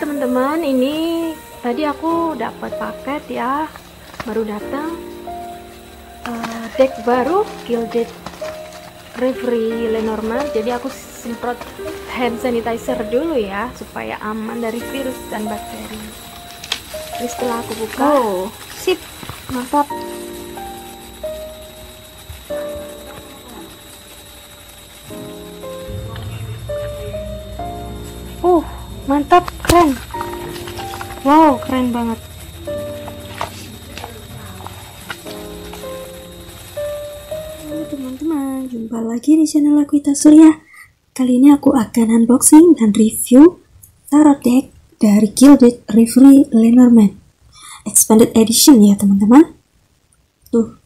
teman-teman, ini tadi aku dapat paket ya, baru datang deck baru Gilded Reverie Lenormand. Jadi aku semprot hand sanitizer dulu ya supaya aman dari virus dan bakteri. Jadi setelah aku buka, sip, mantap. Mantap, keren. Wow, keren banget. Halo teman-teman, jumpa lagi di channel Aquita Surya. Kali ini aku akan unboxing dan review tarot deck dari Gilded Reverie Lenormand Expanded Edition ya teman-teman. Tuh,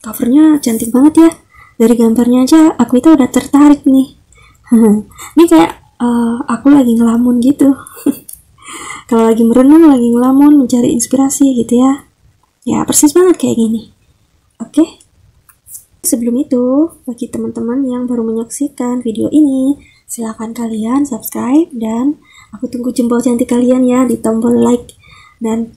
covernya cantik banget ya. Dari gambarnya aja Aquita udah tertarik nih. Ini kayak aku lagi ngelamun gitu. Kalau lagi merenung, lagi ngelamun, mencari inspirasi gitu ya. Ya persis banget kayak gini. Oke. Sebelum itu, bagi teman-teman yang baru menyaksikan video ini, silahkan kalian subscribe dan aku tunggu jempol cantik kalian ya di tombol like, dan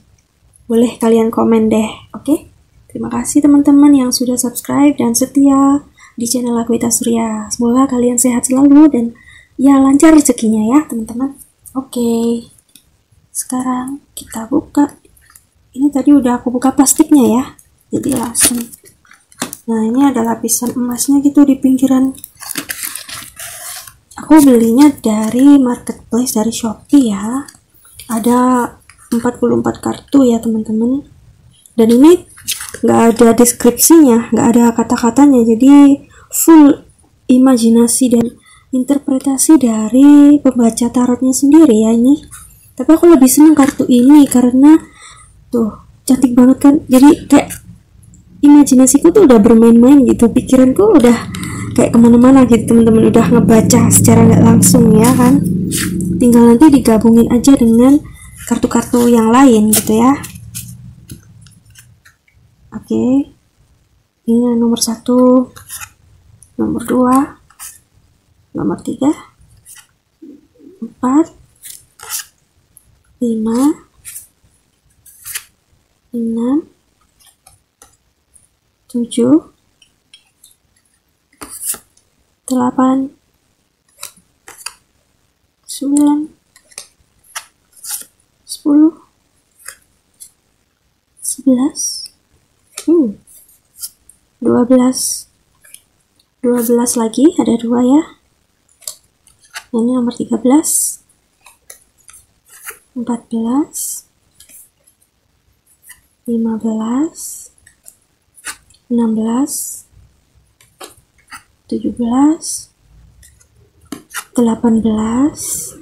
boleh kalian komen deh. Oke. Terima kasih teman-teman yang sudah subscribe dan setia di channel Aquita Surya. Semoga kalian sehat selalu dan ya lancar rezekinya ya teman-teman. Oke, sekarang kita buka. Ini tadi udah aku buka plastiknya ya, jadi langsung. Nah, ini ada lapisan emasnya gitu di pinggiran. Aku belinya dari marketplace, dari Shopee ya. Ada 44 kartu ya teman-teman. Dan ini nggak ada deskripsinya, nggak ada kata-katanya, jadi full imajinasi dan interpretasi dari pembaca tarotnya sendiri ya ini. Tapi aku lebih seneng kartu ini karena tuh cantik banget kan. Jadi kayak imajinasiku tuh udah bermain-main gitu, pikiranku udah kayak kemana-mana gitu teman-teman, udah ngebaca secara nggak langsung ya kan. Tinggal nanti digabungin aja dengan kartu-kartu yang lain gitu ya. Oke, ini nomor 1, nomor 2, nomor 3, 4, 5, 6, 7, 8, 9, 10, 11, 12 lagi, ada 2 ya. Ini nomor 13, 14, 15, 16, 17, 18,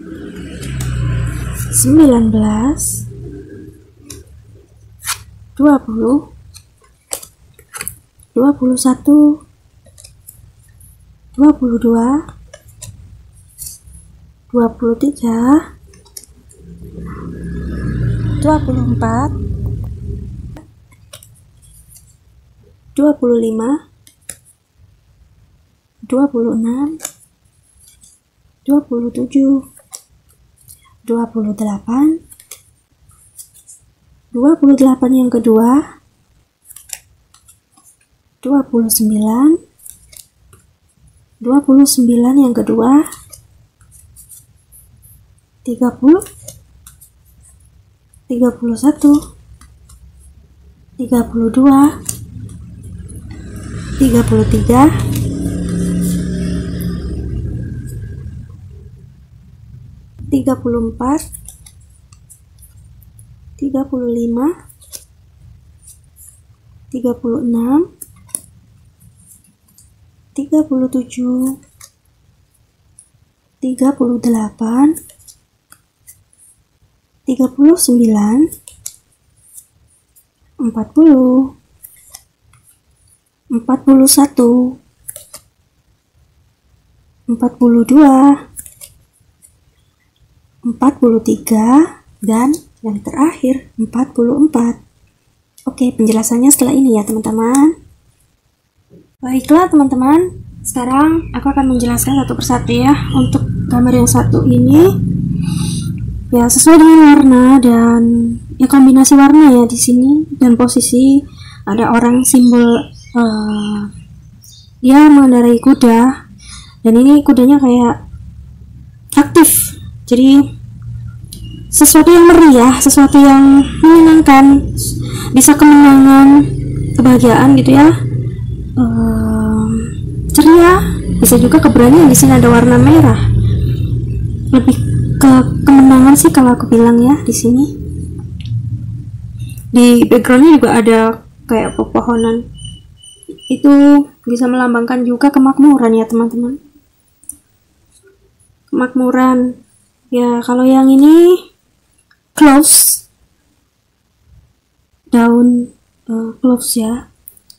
19, 20, 21, 22, 23, 24, 25, 26, 27, 28, 28 yang kedua, 29, 29 yang kedua, 30, 31, 32, 33, 34, 35, 36, 37, 38, 39, 40, 41, 42, 43, dan yang terakhir 44. Oke, penjelasannya setelah ini ya teman-teman. Baiklah teman-teman, sekarang aku akan menjelaskan satu persatu ya. Untuk gambar yang satu ini, Ya sesuai dengan warna dan ya kombinasi warna ya di sini, dan posisi ada orang simbol dia mengendarai kuda, dan ini kudanya kayak aktif, jadi sesuatu yang meriah, sesuatu yang menyenangkan, bisa kemenangan, kebahagiaan gitu ya, ceria, bisa juga keberanian. Di sini ada warna merah, lebih ke kemenangan sih kalau aku bilang ya. Di sini di backgroundnya juga ada kayak pepohonan, itu bisa melambangkan juga kemakmuran ya teman-teman, kemakmuran ya. Kalau yang ini close, daun cloves ya,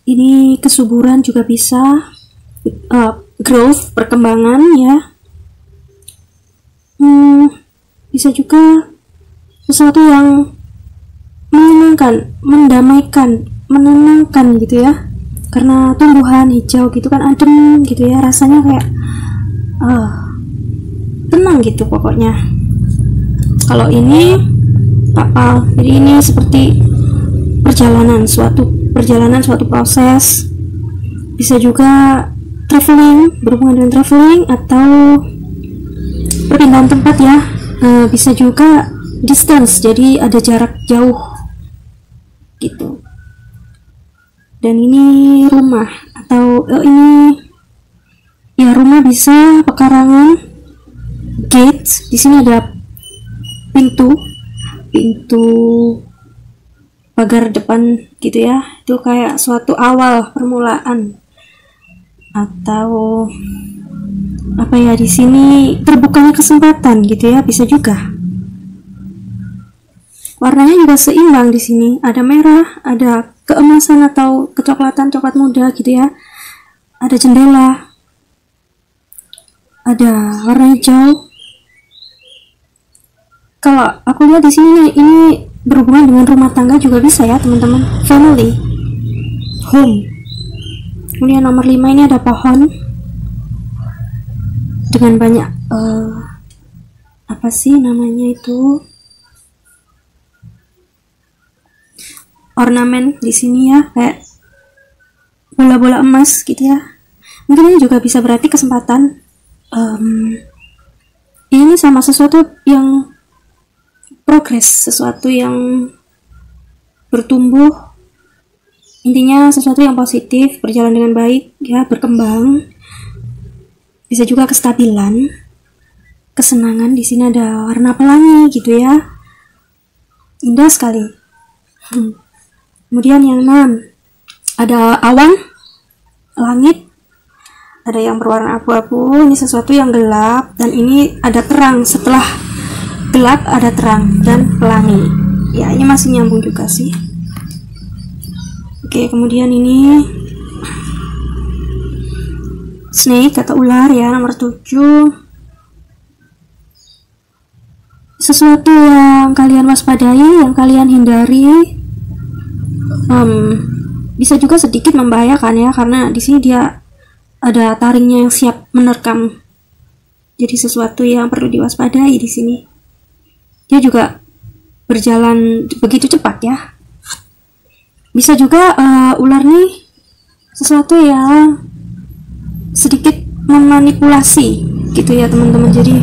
ini kesuburan juga bisa, growth, perkembangan ya. Bisa juga sesuatu yang menyenangkan, mendamaikan, menenangkan gitu ya, karena tumbuhan hijau gitu kan adem gitu ya, rasanya kayak tenang gitu pokoknya. Kalau ini papal, jadi ini seperti perjalanan, suatu proses. Bisa juga traveling, berhubungan dengan traveling atau perpindahan tempat ya. Bisa juga distance, jadi ada jarak jauh gitu. Dan ini rumah atau ini ya rumah, bisa pekarangan, gate. Di sini ada pintu pagar depan gitu ya, itu kayak suatu awal permulaan atau apa ya, di sini terbukanya kesempatan gitu ya. Bisa juga warnanya juga seimbang, di sini ada merah, ada keemasan atau kecoklatan, coklat muda gitu ya, ada jendela, ada warna hijau. Kalau aku lihat di sini ini berhubungan dengan rumah tangga juga bisa ya teman-teman, family, home. Kemudian nomor 5 ini ada pohon dengan banyak apa sih namanya itu, ornamen di sini ya, kayak bola-bola emas gitu ya. Mungkin ini juga bisa berarti kesempatan. Ini sama sesuatu yang progres, sesuatu yang bertumbuh, intinya sesuatu yang positif, berjalan dengan baik ya, berkembang. Bisa juga kestabilan, kesenangan. Di sini ada warna pelangi gitu ya, indah sekali. Kemudian yang 6 ada awan, langit, ada yang berwarna abu-abu. Ini sesuatu yang gelap, dan ini ada terang, setelah gelap ada terang dan pelangi ya. Ini masih nyambung juga sih. Oke, kemudian ini snake atau ular ya, nomor 7. Sesuatu yang kalian waspadai, yang kalian hindari. Bisa juga sedikit membahayakan ya, karena di sini dia ada taringnya yang siap menerkam. Jadi sesuatu yang perlu diwaspadai di sini. Dia juga berjalan begitu cepat ya. Bisa juga ular nih sesuatu yang sedikit memanipulasi gitu ya teman-teman. Jadi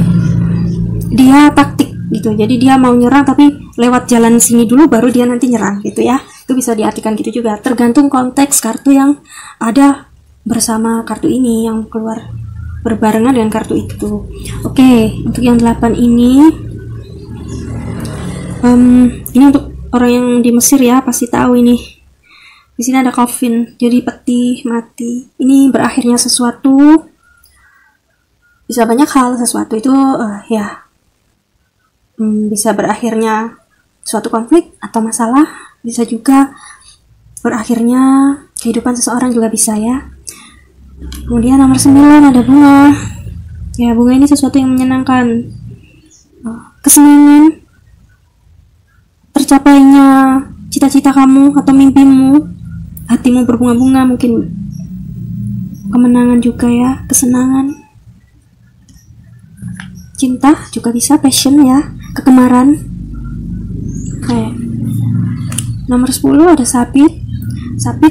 dia taktik gitu, jadi dia mau nyerang tapi lewat jalan sini dulu baru dia nanti nyerang gitu ya. Itu bisa diartikan gitu juga, tergantung konteks kartu yang ada bersama kartu ini, yang keluar berbarengan dengan kartu itu. Oke, untuk yang 8 ini untuk orang yang di Mesir ya, pasti tahu ini. Di sini ada coffin, jadi peti mati. Ini berakhirnya sesuatu, bisa banyak hal. Sesuatu itu ya bisa berakhirnya suatu konflik atau masalah, bisa juga berakhirnya kehidupan seseorang juga bisa ya. Kemudian nomor 9 ada bunga. Ya, bunga ini sesuatu yang menyenangkan, kesenangan, tercapainya cita-cita kamu atau mimpimu, hatimu berbunga-bunga, mungkin kemenangan juga ya, kesenangan, cinta juga bisa, passion ya. kegemaran. Kayak nomor 10 ada sabit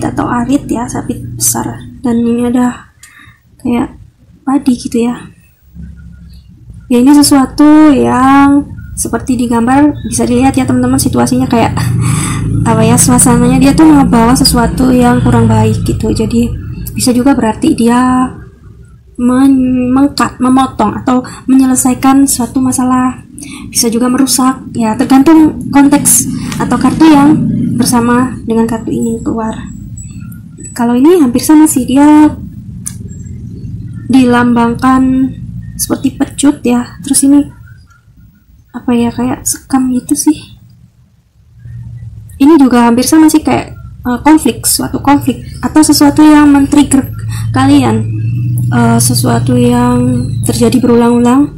atau arit ya, sabit besar, dan ini ada kayak padi gitu ya. Ya ini sesuatu yang seperti di gambar bisa dilihat ya teman-teman, situasinya kayak apa ya, suasananya dia tuh membawa sesuatu yang kurang baik gitu. Jadi bisa juga berarti dia memotong atau menyelesaikan suatu masalah, bisa juga merusak ya, tergantung konteks atau kartu yang bersama dengan kartu ini keluar. Kalau ini hampir sama sih, dia dilambangkan seperti pecut ya, terus ini apa ya, kayak sekam gitu sih. Ini juga hampir sama sih, kayak suatu konflik atau sesuatu yang men-trigger kalian, sesuatu yang terjadi berulang-ulang,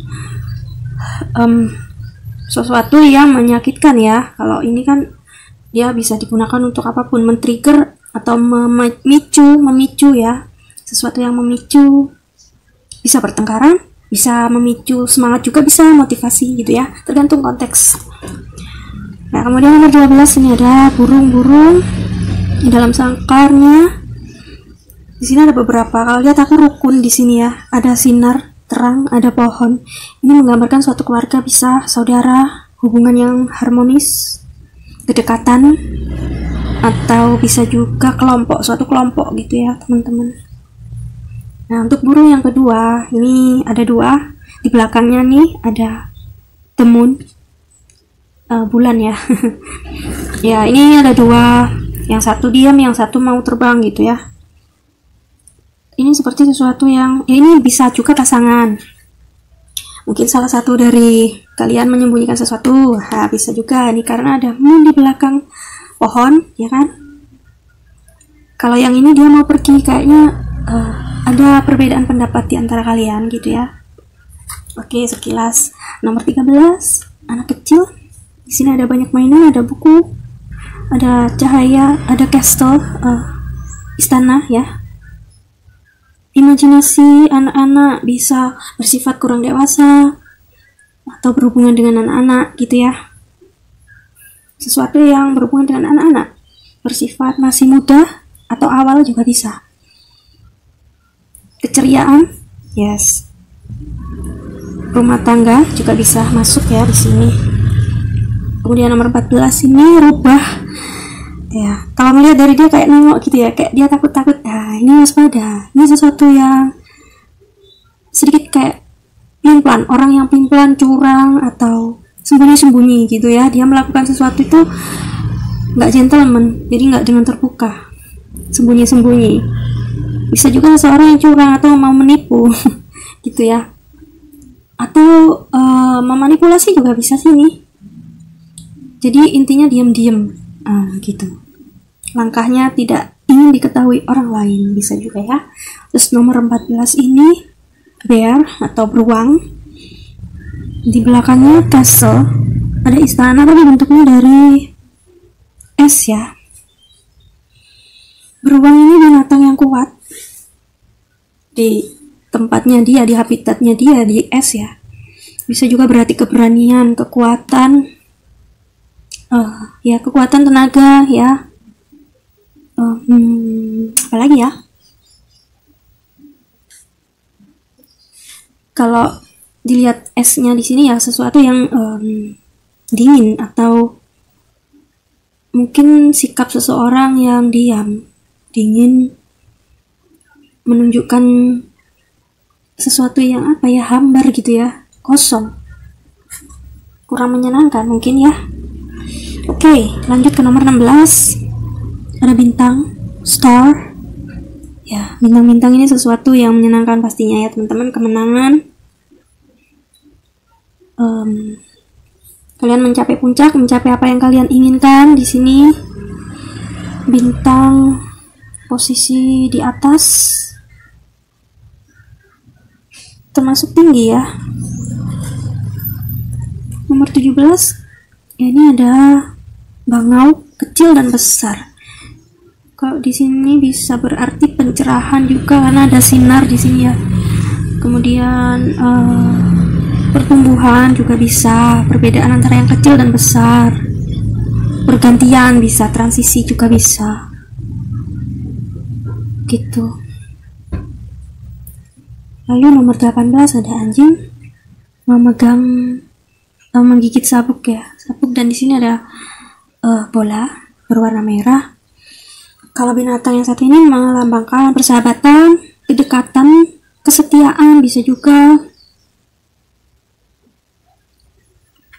sesuatu yang menyakitkan ya. Kalau ini kan dia bisa digunakan untuk apapun, men-trigger atau memicu ya, sesuatu yang memicu, bisa pertengkaran, bisa memicu semangat, juga bisa motivasi gitu ya, tergantung konteks. Nah, kemudian nomor 12 ini ada burung-burung di dalam sangkarnya. Di sini ada beberapa. Kalau lihat aku rukun di sini ya, ada sinar terang, ada pohon. Ini menggambarkan suatu keluarga, bisa saudara, hubungan yang harmonis, kedekatan, atau bisa juga suatu kelompok gitu ya teman-teman. Nah, untuk burung yang kedua, ini ada dua. Di belakangnya nih ada the moon, bulan ya. Ya, ini ada dua, yang satu diam, yang satu mau terbang gitu ya. Ini seperti sesuatu yang, ya ini bisa juga pasangan. Mungkin salah satu dari kalian menyembunyikan sesuatu. Nah, bisa juga nih karena ada moon di belakang pohon, ya kan? Kalau yang ini dia mau pergi, kayaknya ada perbedaan pendapat di antara kalian gitu ya. Oke, sekilas. Nomor 13, anak kecil. Di sini ada banyak mainan, ada buku, ada cahaya, ada castle, istana ya. Imajinasi anak-anak bisa bersifat kurang dewasa atau berhubungan dengan anak-anak gitu ya. Sesuatu yang berhubungan dengan anak-anak, bersifat masih muda atau awal juga bisa. Keceriaan, yes. Rumah tangga juga bisa masuk ya di sini. Kemudian nomor 14 ini rubah ya, kalau melihat dari dia kayak nengok gitu ya, kayak dia takut-takut. Nah, ini waspada, ini sesuatu yang sedikit kayak pelin-pelan, orang yang pelin-pelan, curang atau sembunyi-sembunyi gitu ya. Dia melakukan sesuatu itu nggak gentleman, jadi nggak dengan terbuka, sembunyi-sembunyi. Bisa juga seseorang yang curang atau mau menipu gitu ya, atau memanipulasi juga bisa sini. Jadi intinya diam-diam gitu. Langkahnya tidak ingin diketahui orang lain, bisa juga ya. Terus nomor 14 ini bear atau beruang. Di belakangnya castle, ada istana tapi bentuknya dari es ya. Beruang ini binatang yang kuat di tempatnya dia, di habitatnya dia, di es ya. Bisa juga berarti keberanian, kekuatan, ya kekuatan tenaga ya. Apalagi ya, kalau dilihat esnya di sini ya, sesuatu yang dingin atau mungkin sikap seseorang yang diam, dingin, menunjukkan sesuatu yang apa ya, hambar gitu ya, kosong, kurang menyenangkan mungkin ya. Oke, lanjut ke nomor 16. Ada bintang, star. Ya, bintang-bintang ini sesuatu yang menyenangkan pastinya ya teman-teman, kemenangan. Kalian mencapai puncak, mencapai apa yang kalian inginkan di sini. Bintang posisi di atas, termasuk tinggi ya. Nomor 17, ya ini ada bangau kecil dan besar. Kalau di sini bisa berarti pencerahan juga karena ada sinar di sini ya. Kemudian pertumbuhan juga bisa, perbedaan antara yang kecil dan besar, pergantian bisa, transisi juga bisa gitu. Lalu nomor 18 ada anjing memegang menggigit sabuk ya, sabuk, dan di sini ada bola berwarna merah. Kalau binatang yang satu ini melambangkan persahabatan, kedekatan, kesetiaan, bisa juga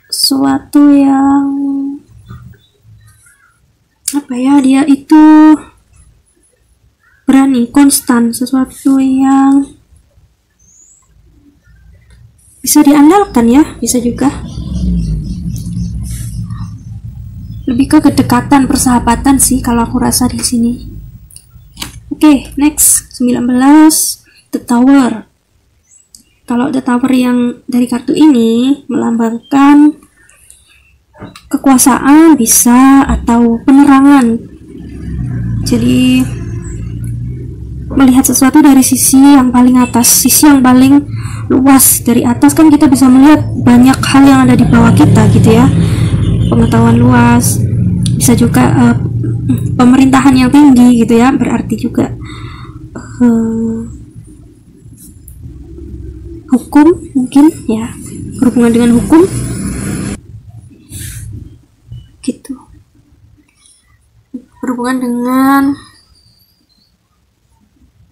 suatu yang apa ya, dia itu berani, konstan, sesuatu yang bisa diandalkan ya, bisa juga lebih ke kedekatan, persahabatan sih kalau aku rasa di sini. Oke, next 19, The Tower. Kalau The Tower yang dari kartu ini melambangkan kekuasaan bisa, atau penerangan. Jadi melihat sesuatu dari sisi yang paling atas, sisi yang paling luas. Dari atas kan kita bisa melihat banyak hal yang ada di bawah kita gitu ya, pengetahuan luas. Bisa juga pemerintahan yang tinggi gitu ya, berarti juga hukum mungkin ya, berhubungan dengan hukum gitu, berhubungan dengan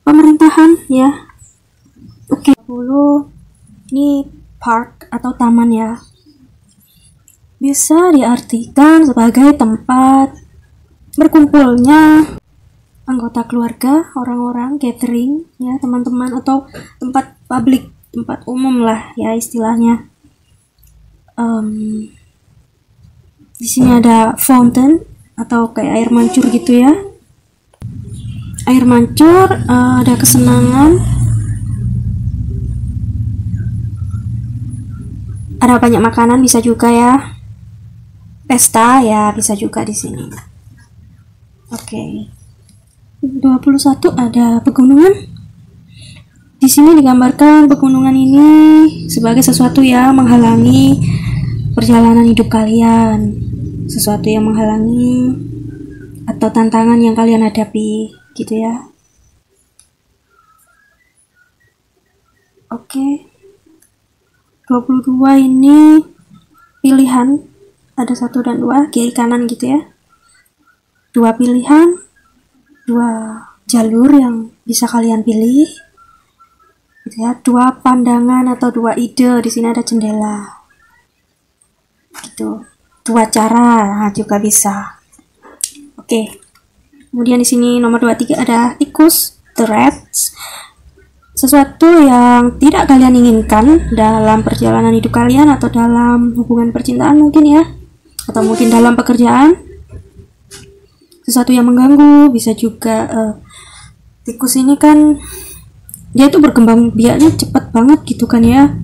pemerintahan ya. Oke, 10 ini park atau taman ya, bisa diartikan sebagai tempat berkumpulnya anggota keluarga, orang-orang, gathering ya, teman-teman, atau tempat publik, tempat umum lah ya istilahnya. Di sini ada fountain atau kayak air mancur gitu ya. Air mancur, ada kesenangan, ada banyak makanan, bisa juga ya. Pesta ya, bisa juga di sini. Oke. 21 ada pegunungan. Di sini digambarkan pegunungan ini sebagai sesuatu yang menghalangi perjalanan hidup kalian, sesuatu yang menghalangi atau tantangan yang kalian hadapi gitu ya. Oke. 22 ini pilihan, ada 1 dan 2, kiri kanan gitu ya. 2 pilihan, 2 jalur yang bisa kalian pilih gitu ya. 2 pandangan atau 2 ide, di sini ada jendela gitu. 2 cara juga bisa. Oke. Kemudian di sini nomor 23 ada tikus, the rats. Sesuatu yang tidak kalian inginkan dalam perjalanan hidup kalian, atau dalam hubungan percintaan mungkin ya, atau mungkin dalam pekerjaan. Sesuatu yang mengganggu, bisa juga tikus ini kan dia tuh berkembang biaknya cepat banget gitu kan ya,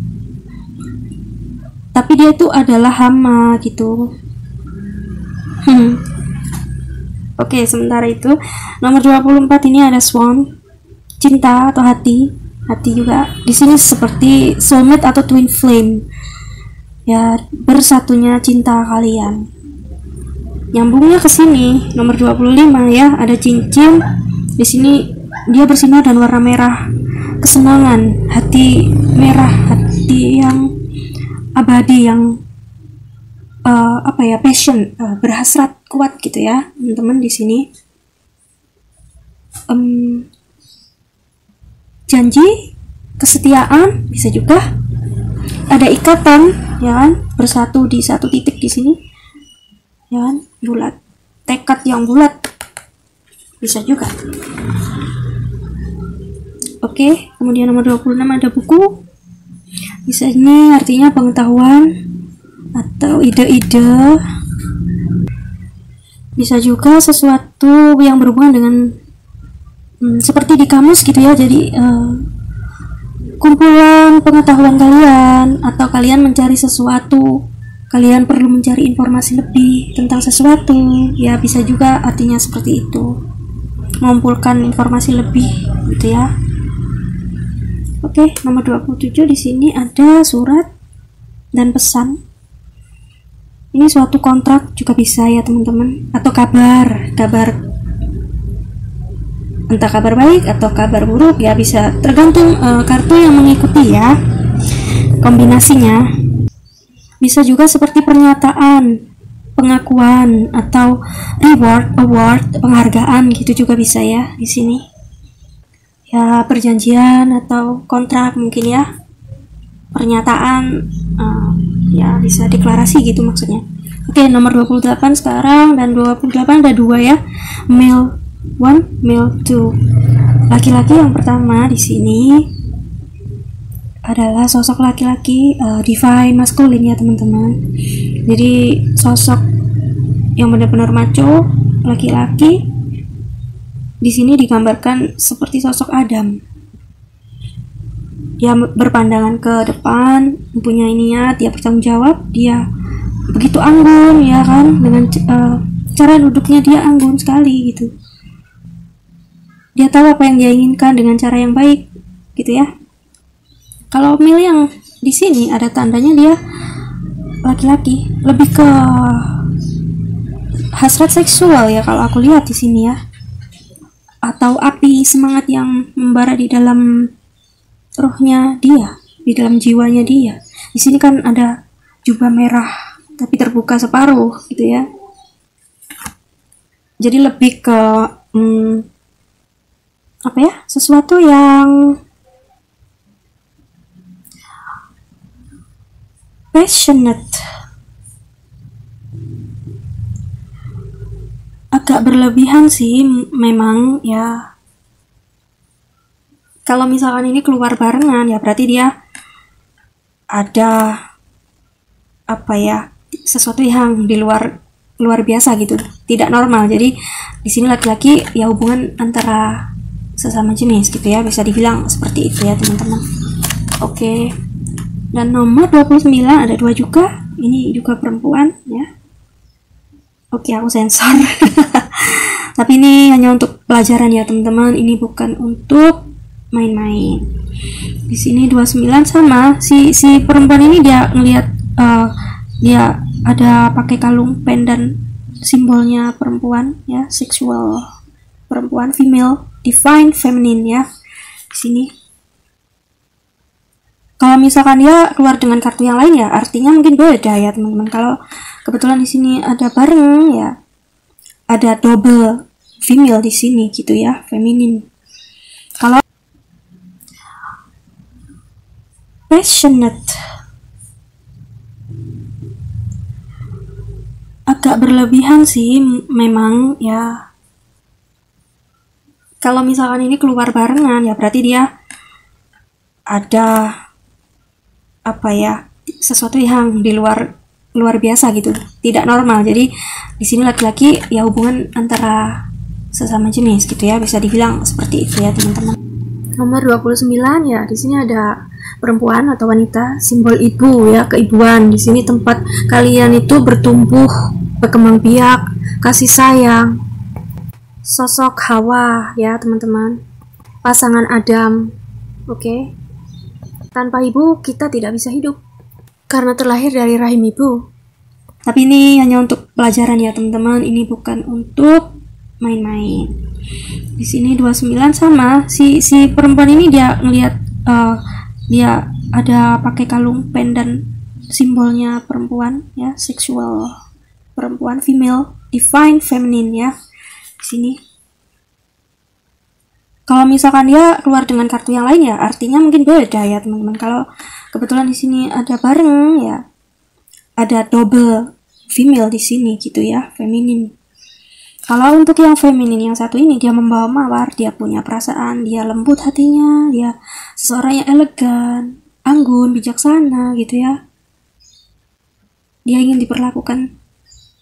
tapi dia itu adalah hama gitu. Oke, sementara itu nomor 24 ini ada swan, cinta atau hati. Hati juga di sini seperti soulmate atau twin flame ya, bersatunya cinta kalian. Nyambungnya ke sini nomor 25 ya, ada cincin. Di sini dia bersinar dan warna merah, kesenangan, hati merah, hati yang abadi, yang apa ya, passion, berhasrat kuat gitu ya teman-teman. Di sini janji, kesetiaan, bisa juga ada ikatan ya kan, bersatu di satu titik di sini ya kan, bulat, tekad yang bulat, bisa juga. Oke, kemudian nomor 26 ada buku. Bisa ini artinya pengetahuan atau ide-ide, bisa juga sesuatu yang berhubungan dengan seperti di kamus gitu ya. Jadi kumpulan pengetahuan kalian, atau kalian mencari sesuatu, kalian perlu mencari informasi lebih tentang sesuatu ya, bisa juga artinya seperti itu, mengumpulkan informasi lebih gitu ya. Oke, nomor 27 di sini ada surat dan pesan. Ini suatu kontrak juga bisa ya teman-teman, atau kabar entah kabar baik atau kabar buruk ya, bisa tergantung kartu yang mengikuti ya kombinasinya. Bisa juga seperti pernyataan, pengakuan, atau reward, award, penghargaan gitu juga bisa ya di sini. Ya perjanjian atau kontrak mungkin ya, pernyataan, ya bisa deklarasi gitu maksudnya. Oke, nomor 28 sekarang, dan 28 ada dua ya, male 1, male 2. Laki-laki yang pertama di sini adalah sosok laki-laki, divine masculine ya teman-teman. Jadi sosok yang benar-benar macho, laki-laki. Di sini digambarkan seperti sosok Adam. Dia berpandangan ke depan, mempunyai niat, dia bertanggung jawab, dia begitu anggun ya kan, dengan cara duduknya dia anggun sekali gitu. Dia tahu apa yang dia inginkan dengan cara yang baik gitu ya. Kalau male yang di sini ada tandanya dia laki-laki, lebih ke hasrat seksual ya kalau aku lihat di sini ya, atau api semangat yang membara di dalam rohnya dia, di dalam jiwanya dia. Di sini kan ada jubah merah tapi terbuka separuh gitu ya. Jadi lebih ke apa ya, sesuatu yang passionate, agak berlebihan sih memang ya. Kalau misalkan ini keluar barengan ya berarti dia ada apa ya, sesuatu yang di luar biasa gitu, tidak normal. Jadi di sini laki-laki ya hubungan antara sesama jenis gitu ya, bisa dibilang seperti itu ya teman-teman. Oke. Dan nomor 29 ada dua juga, ini juga perempuan ya. Oke, aku sensor. Tapi ini hanya untuk pelajaran ya teman-teman, ini bukan untuk main-main. Di sini 29 sama si perempuan ini, dia ngelihat dia ada pakai kalung pendan simbolnya perempuan ya, seksual perempuan, female, divine feminine ya. Di sini kalau misalkan dia keluar dengan kartu yang lain ya artinya mungkin beda ya teman-teman. Kalau kebetulan di sini ada bareng ya, ada double female di sini gitu ya, feminine. Kalau passionate, agak berlebihan sih memang ya. Kalau misalkan ini keluar barengan ya berarti dia ada apa ya, sesuatu yang di luar biasa gitu, tidak normal. Jadi di sini laki-laki ya hubungan antara sesama jenis gitu ya, bisa dibilang seperti itu ya teman-teman. Nomor 29 ya, di sini ada perempuan atau wanita, simbol ibu ya, keibuan. Di sini tempat kalian itu bertumbuh, berkembang biak, kasih sayang. Sosok Hawa ya teman-teman, pasangan Adam. Oke. Tanpa ibu kita tidak bisa hidup karena terlahir dari rahim ibu. Tapi ini hanya untuk pelajaran ya teman-teman, ini bukan untuk main-main. Di sini 29 sama si perempuan ini, dia ngelihat dia ada pakai kalung pendan simbolnya perempuan ya, seksual perempuan, female, divine feminine ya. Di sini kalau misalkan dia keluar dengan kartu yang lain ya artinya mungkin beda ya teman-teman. Kalau kebetulan di sini ada bareng ya, ada double female di sini gitu ya, feminine. Kalau untuk yang feminin yang satu ini, dia membawa mawar, dia punya perasaan, dia lembut hatinya, dia seseorang yang elegan, anggun, bijaksana gitu ya. Dia ingin diperlakukan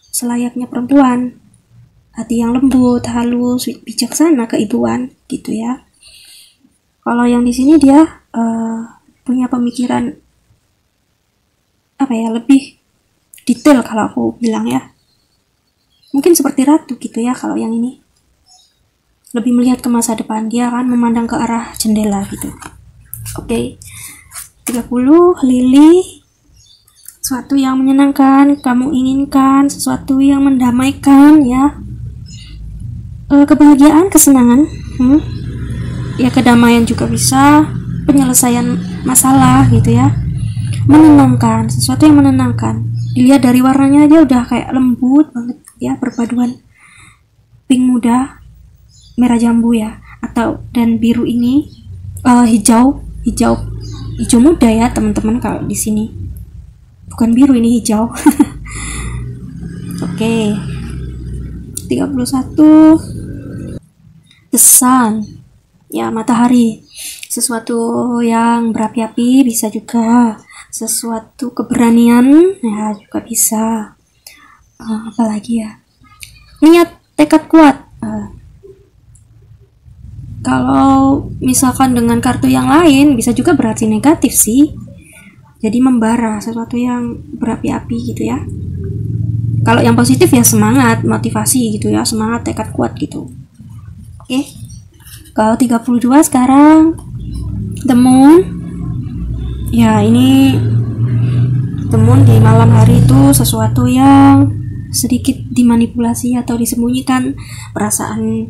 selayaknya perempuan, hati yang lembut, halus, bijaksana, keibuan gitu ya. Kalau yang di sini dia punya pemikiran apa ya, lebih detail kalau aku bilang ya. Mungkin seperti ratu gitu ya. Kalau yang ini lebih melihat ke masa depan, dia akan memandang ke arah jendela gitu. Oke. 30 Lily. sesuatu yang menyenangkan kamu inginkan, sesuatu yang mendamaikan ya, kebahagiaan, kesenangan, ya kedamaian juga bisa, penyelesaian masalah gitu ya, menenangkan, sesuatu yang menenangkan. Dilihat dari warnanya aja udah kayak lembut banget ya, perpaduan pink muda, merah jambu ya, atau dan biru ini hijau muda ya teman-teman. Kalau di sini bukan biru, ini hijau. Oke. 31 the sun ya, matahari, sesuatu yang berapi-api, bisa juga sesuatu keberanian ya, juga bisa. Apalagi ya, niat, tekad kuat. Kalau misalkan dengan kartu yang lain bisa juga berarti negatif sih, jadi membara, sesuatu yang berapi-api gitu ya. Kalau yang positif ya semangat, motivasi gitu ya, semangat, tekad kuat gitu. Oke. Kalau 32 sekarang the moon. Ya, ini the moon di malam hari itu sesuatu yang sedikit dimanipulasi atau disembunyikan, perasaan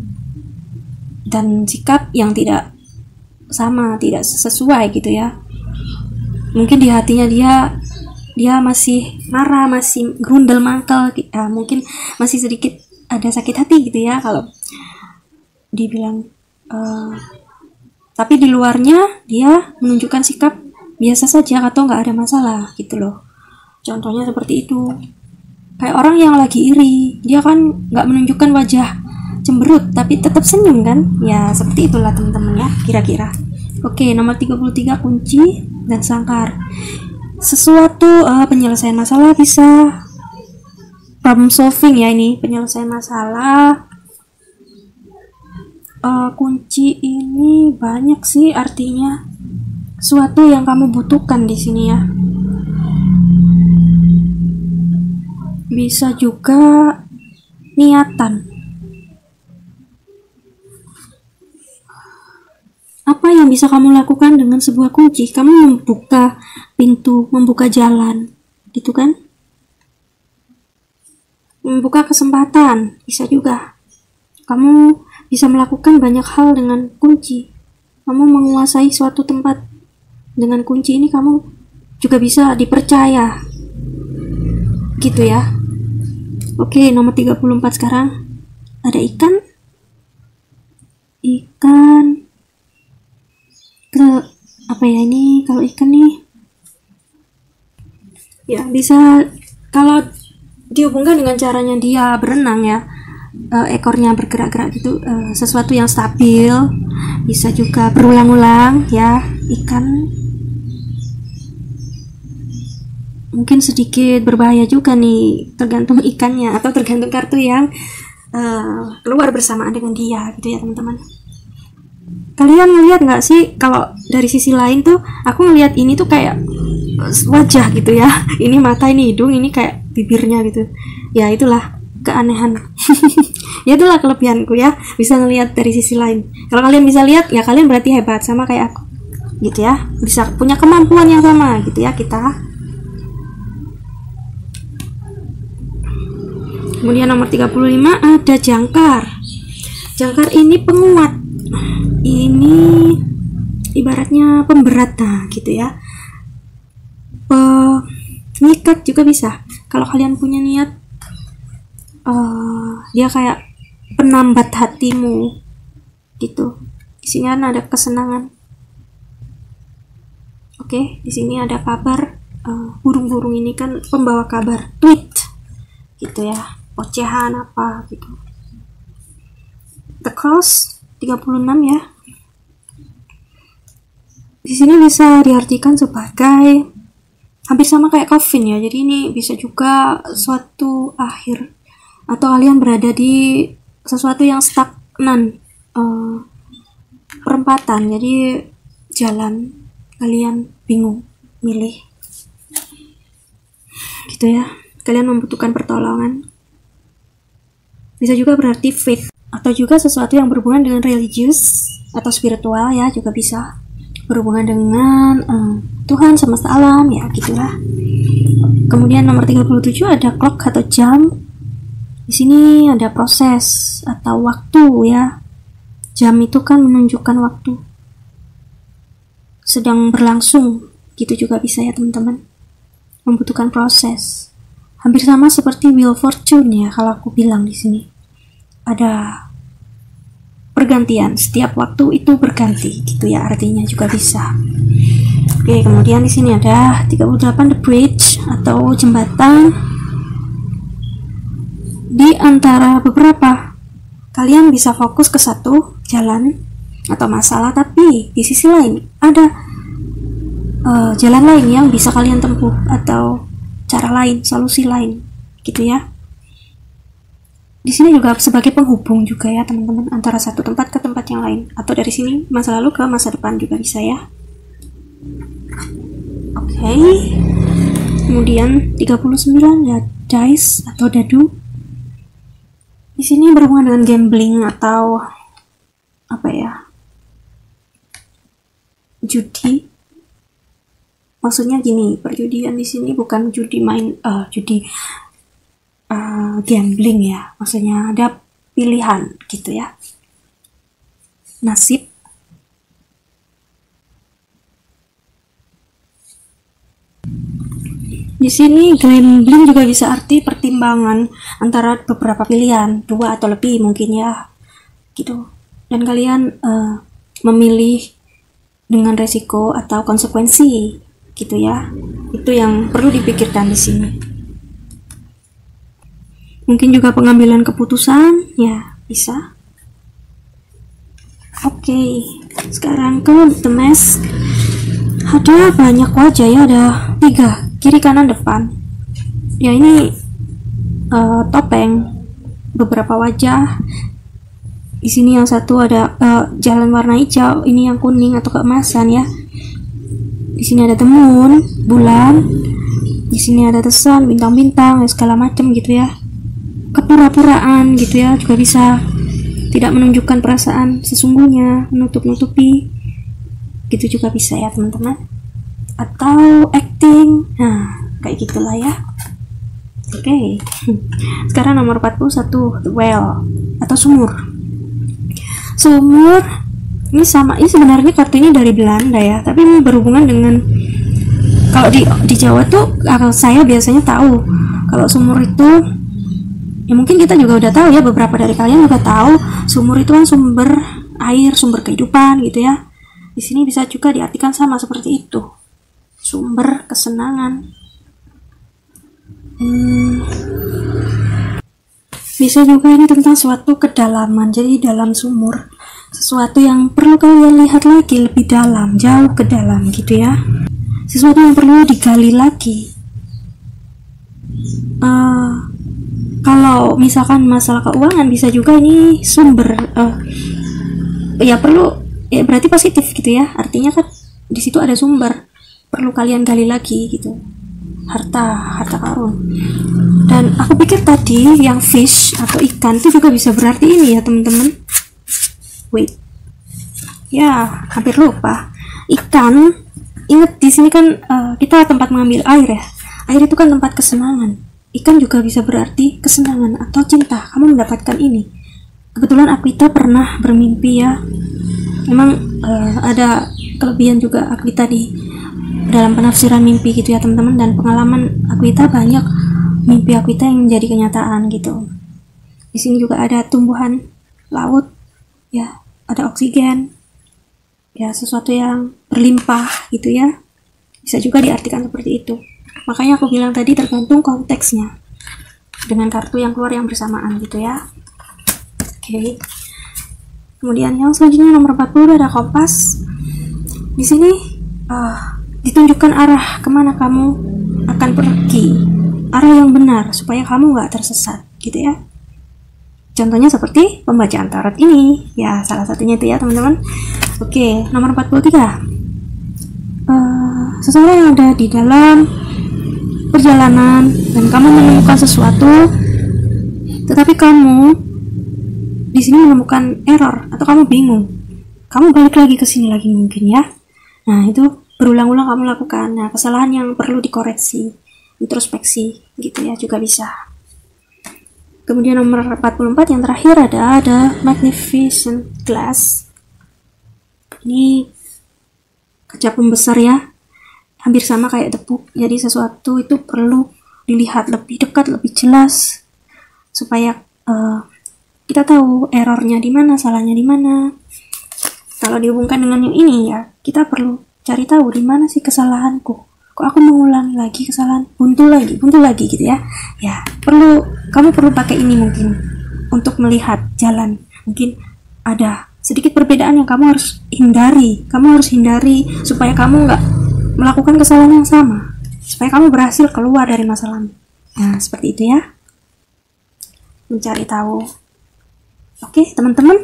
dan sikap yang tidak sama, tidak sesuai gitu ya. Mungkin di hatinya dia masih marah, masih grundel mangkel, mungkin masih sedikit ada sakit hati gitu ya kalau dibilang, tapi di luarnya dia menunjukkan sikap biasa saja atau nggak ada masalah gitu loh. Contohnya seperti itu, kayak orang yang lagi iri, dia kan nggak menunjukkan wajah cemberut tapi tetap senyum kan ya, seperti itulah teman-teman ya kira-kira. Oke, nomor 33 kunci dan sangkar, sesuatu penyelesaian masalah, bisa problem solving ya, ini penyelesaian masalah. Kunci ini banyak sih artinya, sesuatu yang kamu butuhkan di sini ya, bisa juga niatan. Apa yang bisa kamu lakukan dengan sebuah kunci? Kamu membuka pintu, membuka jalan, gitu kan? Membuka kesempatan, bisa juga. Kamu bisa melakukan banyak hal dengan kunci. Kamu menguasai suatu tempat dengan kunci ini, kamu juga bisa dipercaya, gitu ya. Oke, nomor 34 sekarang. Ada ikan. Apa ya ini, kalau ikan nih ya bisa kalau dihubungkan dengan caranya dia berenang ya, ekornya bergerak-gerak gitu, sesuatu yang stabil, bisa juga berulang-ulang ya. Ikan mungkin sedikit berbahaya juga nih, tergantung ikannya atau tergantung kartu yang keluar bersamaan dengan dia gitu ya teman-teman. Kalian ngelihat nggak sih kalau dari sisi lain tuh, aku ngelihat ini tuh kayak wajah gitu ya, ini mata, ini hidung, ini kayak bibirnya gitu ya, itulah keanehan. Ya itulah kelebihanku ya, bisa ngelihat dari sisi lain. Kalau kalian bisa lihat ya kalian berarti hebat sama kayak aku gitu ya, bisa punya kemampuan yang sama gitu ya kita. Kemudian nomor 35 ada jangkar. Jangkar ini penguat, ini ibaratnya pemberat gitu ya, pengikat juga bisa. Kalau kalian punya niat, dia kayak penambat hatimu gitu. Di sini ada kesenangan. Oke, di sini ada kabar, burung-burung ini kan pembawa kabar, tweet gitu ya, ocehan apa gitu. The Cross 36 ya. Di sini bisa diartikan sebagai hampir sama kayak coffin ya. Jadi ini bisa juga suatu akhir, atau kalian berada di sesuatu yang stagnan, perempatan. Jadi jalan kalian bingung milih. Gitu ya. Kalian membutuhkan pertolongan. Bisa juga berarti faith, atau juga sesuatu yang berhubungan dengan religius atau spiritual ya, juga bisa berhubungan dengan Tuhan, semesta alam ya, gitulah. Kemudian nomor 37 ada clock atau jam. Di sini ada proses atau waktu ya. Jam itu kan menunjukkan waktu sedang berlangsung, gitu juga bisa ya teman-teman. Membutuhkan proses. Hampir sama seperti Wheel of Fortune ya kalau aku bilang di sini. Ada pergantian, setiap waktu itu berganti gitu ya, artinya juga bisa. Oke, kemudian di sini ada 38 the bridge atau jembatan. Di antara beberapa, kalian bisa fokus ke satu jalan atau masalah, tapi di sisi lain ada jalan lain yang bisa kalian tempuh atau cara lain, solusi lain, gitu ya. Di sini juga sebagai penghubung juga ya teman-teman, antara satu tempat ke tempat yang lain, atau dari sini masa lalu ke masa depan juga bisa ya. Oke. Kemudian 39 ya dice atau dadu. Di sini berhubungan dengan gambling atau apa ya? Judi. Maksudnya gini, perjudian di sini bukan judi main, judi gambling ya. Maksudnya ada pilihan gitu ya. Nasib. Di sini gambling juga bisa arti pertimbangan antara beberapa pilihan, 2 atau lebih mungkin ya, gitu. Dan kalian memilih dengan resiko atau konsekuensi, gitu ya. Itu yang perlu dipikirkan di sini. Mungkin juga pengambilan keputusan, ya bisa. Oke, sekarang ke The Mask. Ada banyak wajah ya, ada 3. Kiri, kanan, depan. Ya ini topeng, beberapa wajah. Di sini yang satu ada jalan warna hijau, ini yang kuning atau keemasan ya. Di sini ada moon, bulan. Di sini ada the sun, bintang-bintang, segala macam gitu ya. Kepura-puraan gitu ya, juga bisa tidak menunjukkan perasaan sesungguhnya, menutup-nutupi. Gitu juga bisa ya teman-teman. Atau acting, nah kayak gitulah ya. Oke. Sekarang nomor 41 the well atau sumur. Sumur ini sama, ini sebenarnya kartu ini dari Belanda ya, tapi ini berhubungan dengan, kalau di Jawa tuh saya biasanya tahu kalau sumur itu ya, mungkin kita juga udah tahu ya, beberapa dari kalian juga tahu sumur itu kan sumber air, sumber kehidupan gitu ya. Di sini bisa juga diartikan sama seperti itu. Sumber kesenangan. Bisa juga ini tentang suatu kedalaman. Jadi dalam sumur, sesuatu yang perlu kalian lihat lagi lebih dalam, jauh ke dalam gitu ya. Sesuatu yang perlu digali lagi. Kalau misalkan masalah keuangan, bisa juga ini sumber ya perlu ya, berarti positif gitu ya. Artinya kan di situ ada sumber, perlu kalian gali lagi gitu. Harta karun. Dan aku pikir tadi yang fish atau ikan itu juga bisa berarti ini ya teman-teman. Wait, ya hampir lupa. Ikan, ingat di sini kan kita tempat mengambil air ya. Air itu kan tempat kesenangan. Ikan juga bisa berarti kesenangan atau cinta. Kamu mendapatkan ini. Kebetulan Aquita pernah bermimpi ya. Memang ada kelebihan juga Aquita di dalam penafsiran mimpi gitu ya teman-teman, dan pengalaman Aquita banyak mimpi Aquita yang menjadi kenyataan gitu. Di sini juga ada tumbuhan laut ya, ada oksigen ya, sesuatu yang berlimpah gitu ya. Bisa juga diartikan seperti itu. Makanya aku bilang tadi tergantung konteksnya dengan kartu yang keluar yang bersamaan gitu ya. Oke. Kemudian yang selanjutnya nomor 40 ada kompas. Di sini ditunjukkan arah kemana kamu akan pergi, arah yang benar supaya kamu nggak tersesat gitu ya. Contohnya seperti pembacaan tarot ini ya, salah satunya itu ya teman-teman. Oke, nomor 43 seseorang yang ada di dalam perjalanan dan kamu menemukan sesuatu, tetapi kamu di sini menemukan error atau kamu bingung, kamu balik lagi ke sini lagi mungkin ya. Nah itu berulang-ulang kamu lakukan. Nah, kesalahan yang perlu dikoreksi introspeksi gitu ya, juga bisa. Kemudian nomor 44 yang terakhir ada magnificent glass. Ini kaca pembesar ya, hampir sama kayak tepuk. Jadi sesuatu itu perlu dilihat lebih dekat, lebih jelas, supaya kita tahu errornya di mana, salahnya di mana. Kalau dihubungkan dengan yang ini ya, kita perlu cari tahu di mana sih kesalahanku. Kok aku mengulangi lagi kesalahan, buntu lagi gitu ya. Ya, kamu perlu pakai ini mungkin untuk melihat jalan. Mungkin ada sedikit perbedaan yang kamu harus hindari. Kamu harus hindari supaya kamu nggak melakukan kesalahan yang sama, supaya kamu berhasil keluar dari masalahmu. Nah, seperti itu ya. Mencari tahu. Oke, teman-teman.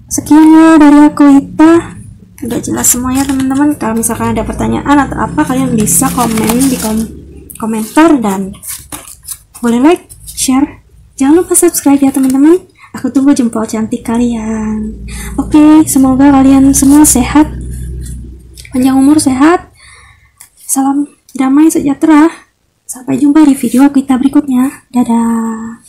Sekian ya dari aku, Ita. Udah jelas semua ya teman-teman. Kalau misalkan ada pertanyaan atau apa, kalian bisa komen di komentar, dan boleh like, share. Jangan lupa subscribe ya teman-teman. Aku tunggu jempol cantik kalian. Oke, semoga kalian semua sehat, panjang umur, sehat. Salam damai sejahtera. Sampai jumpa di video kita berikutnya. Dadah.